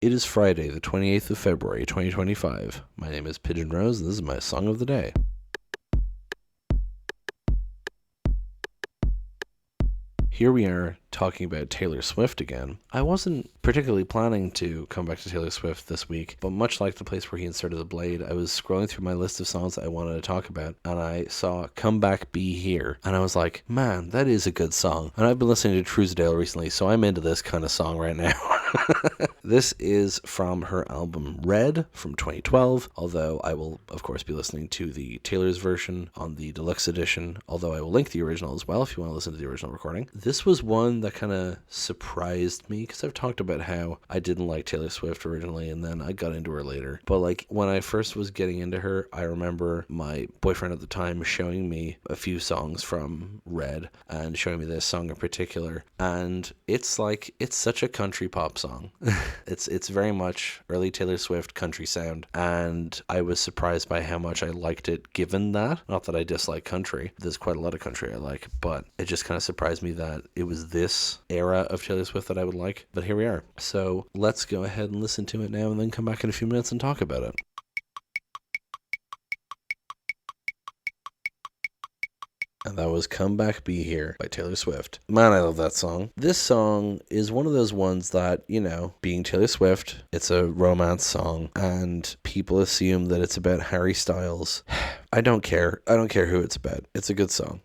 It is Friday, the 28th of February, 2025. My name is Pigeon and this is my song of the day. Here we are talking about Taylor Swift again. I wasn't particularly planning to come back to Taylor Swift this week, but much like the place where he inserted the blade, I was scrolling through my list of songs that I wanted to talk about, and I saw Come Back Be Here, and I was like, man, that is a good song. And I've been listening to Truesdale recently, so I'm into this kind of song right now. This is from her album Red from 2012, although I will, of course, be listening to the Taylor's version on the deluxe edition, although I will link the original as well if you want to listen to the original recording. This was one that kind of surprised me, because I've talked about how I didn't like Taylor Swift originally, and then I got into her later. But like, when I first was getting into her, I remember my boyfriend at the time showing me a few songs from Red, and showing me this song in particular, and it's such a country pop song. It's very much early Taylor Swift country sound, and I was surprised by how much I liked it given that. Not that I dislike country. There's quite a lot of country I like, but it just kind of surprised me that it was this era of Taylor Swift that I would like. But here we are. So let's go ahead and listen to it now and then come back in a few minutes and talk about it. And that was Come Back Be Here by Taylor Swift. Man, I love that song. This song is one of those ones that, you know, being Taylor Swift, it's a romance song, and people assume that it's about Harry Styles. I don't care. I don't care who it's about. It's a good song.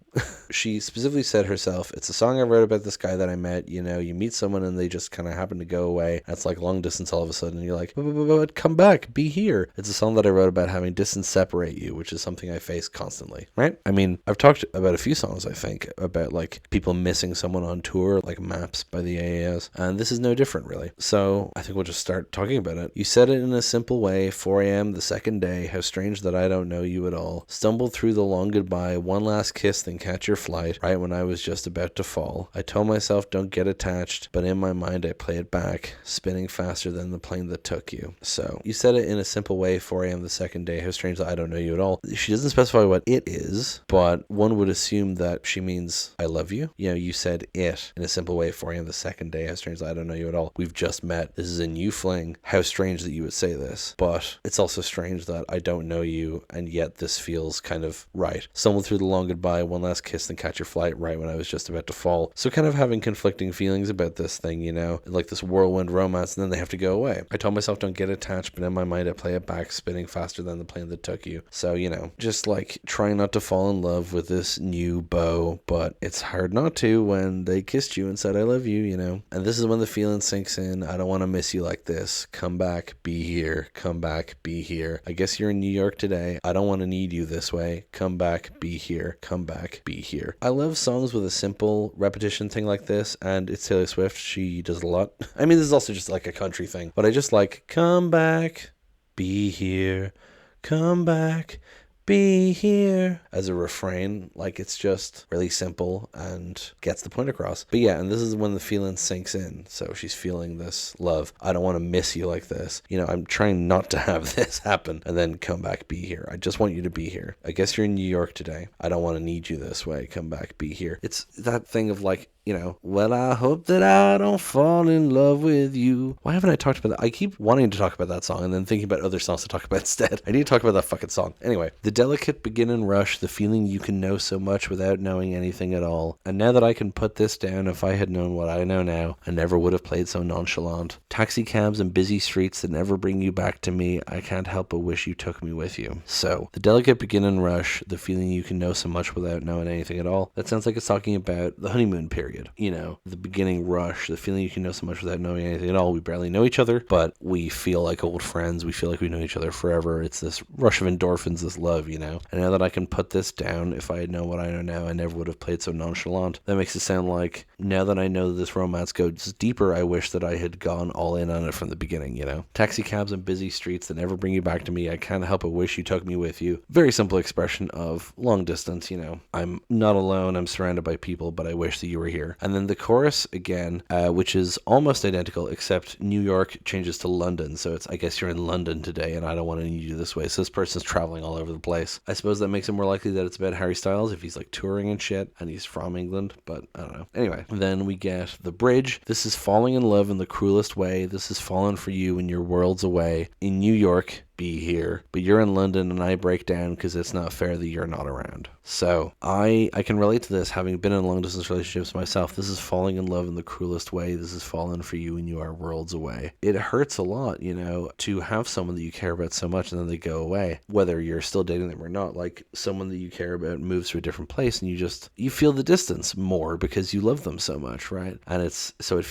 She specifically said herself, it's a song I wrote about this guy that I met. You know, you meet someone and they just kind of happen to go away. That's like long distance all of a sudden. And you're like, but come back, be here. It's a song that I wrote about having distance separate you, which is something I face constantly, right? I mean, I've talked about a few songs, I think, about like people missing someone on tour, like Maps by the AAS. And this is no different, really. So I think we'll just start talking about it. You said it in a simple way, 4 a.m. the second day. How strange that I don't know you at all. Stumbled through the long goodbye, one last kiss, then catch your flight, right when I was just about to fall. I told myself don't get attached, but in my mind I play it back, spinning faster than the plane that took you. So, you said it in a simple way, 4 a.m. the second day, how strange that I don't know you at all. She doesn't specify what it is, but one would assume that she means I love you. You know, you said it in a simple way, 4 a.m. the second day, how strange that I don't know you at all. We've just met. This is a new fling. How strange that you would say this. But it's also strange that I don't know you, and yet this feels kind of right. Stumbled through the long goodbye, one last kiss, then catch your flight, right when I was just about to fall. So kind of having conflicting feelings about this thing, you know, like this whirlwind romance, and then they have to go away. I told myself don't get attached, but in my mind I play it back, spinning faster than the plane that took you. So, you know, just like trying not to fall in love with this new beau, but it's hard not to when they kissed you and said I love you, you know. And this is when the feeling sinks in. I don't want to miss you like this. Come back, be here. Come back, be here. I guess you're in New York today. I don't want to need you this way. Come back, be here. Come back, be here. I love songs with a simple repetition thing like this, and it's Taylor Swift. She does a lot. I mean, this is also just like a country thing, but I just like come back, be here. Come back, be here as a refrain. Like, it's just really simple and gets the point across. But yeah, and this is when the feeling sinks in. So she's feeling this love. I don't want to miss you like this. You know, I'm trying not to have this happen. And then come back, be here. I just want you to be here. I guess you're in New York today. I don't want to need you this way. Come back, be here. It's that thing of like, you know, well, I hope that I don't fall in love with you. Why haven't I talked about that? I keep wanting to talk about that song and then thinking about other songs to talk about instead. I need to talk about that fucking song. Anyway, the delicate begin and rush, the feeling you can know so much without knowing anything at all. And now that I can put this down, if I had known what I know now, I never would have played so nonchalant. Taxi cabs and busy streets that never bring you back to me. I can't help but wish you took me with you. So, the delicate begin and rush, the feeling you can know so much without knowing anything at all. That sounds like it's talking about the honeymoon period. You know, the beginning rush, the feeling you can know so much without knowing anything at all. We barely know each other, but we feel like old friends. We feel like we know each other forever. It's this rush of endorphins, this love, you know. And now that I can put this down, if I had known what I know now, I never would have played so nonchalant. That makes it sound like, now that I know that this romance goes deeper, I wish that I had gone all in on it from the beginning, you know. Taxi cabs and busy streets that never bring you back to me. I can't help but wish you took me with you. Very simple expression of long distance, you know. I'm not alone. I'm surrounded by people, but I wish that you were here. here. And then the chorus again, which is almost identical, except New York changes to London. So it's, I guess you're in London today, and I don't want to need you this way. So this person's traveling all over the place. I suppose that makes it more likely that it's about Harry Styles if he's like touring and shit, and he's from England, but I don't know. Anyway, then we get the bridge. This is falling in love in the cruelest way. This is falling for you and your world's away. In New York, be here, but you're in London and I break down because it's not fair that you're not around. So I can relate to this, having been in long distance relationships myself. This is falling in love in the cruelest way. This is falling for you and you are worlds away. It hurts a lot, you know, to have someone that you care about so much and then they go away, whether you're still dating them or not. Like someone that you care about moves to a different place and you feel the distance more because you love them so much, right? And it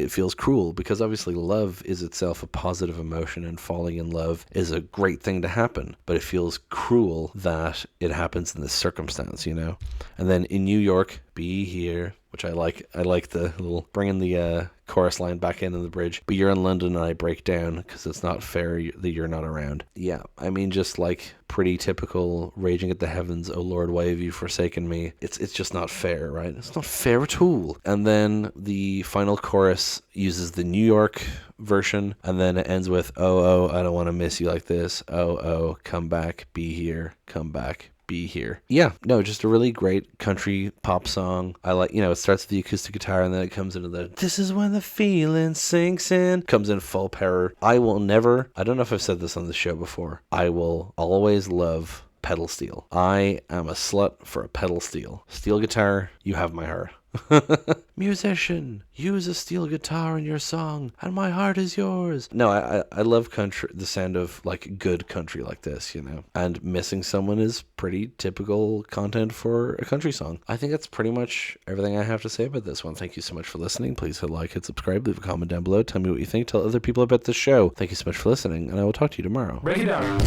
feels cruel, because obviously love is itself a positive emotion and falling in love is a great thing to happen, but it feels cruel that it happens in this circumstance, you know? And then in New York, be here, which I like the little bringing the chorus line back in the bridge, but you're in London and I break down because it's not fair that you're not around. Yeah, I mean, just like pretty typical raging at the heavens, oh Lord, why have you forsaken me? It's just not fair, right? It's not fair at all. And then the final chorus uses the New York version, and then it ends with, oh, I don't want to miss you like this. Oh, come back, be here, come back, be here. Yeah, no, just a really great country pop song. I like, it starts with the acoustic guitar and then it comes into this is when the feeling sinks in, comes in full power. I don't know if I've said this on the show before, I will always love pedal steel. I am a slut for a pedal steel. Steel guitar, you have my heart. Musician, use a steel guitar in your song and my heart is yours. No, I love country, the sound of like good country like this, and missing someone is pretty typical content for a country song. I think that's pretty much everything I have to say about this one. Thank you so much for listening. Please hit like, hit subscribe, leave a comment down below, tell me what you think, tell other people about the show. Thank you so much for listening, and I will talk to you tomorrow. Break it down.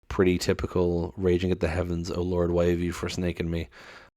Pretty typical raging at the heavens, oh Lord, why have you forsaken me?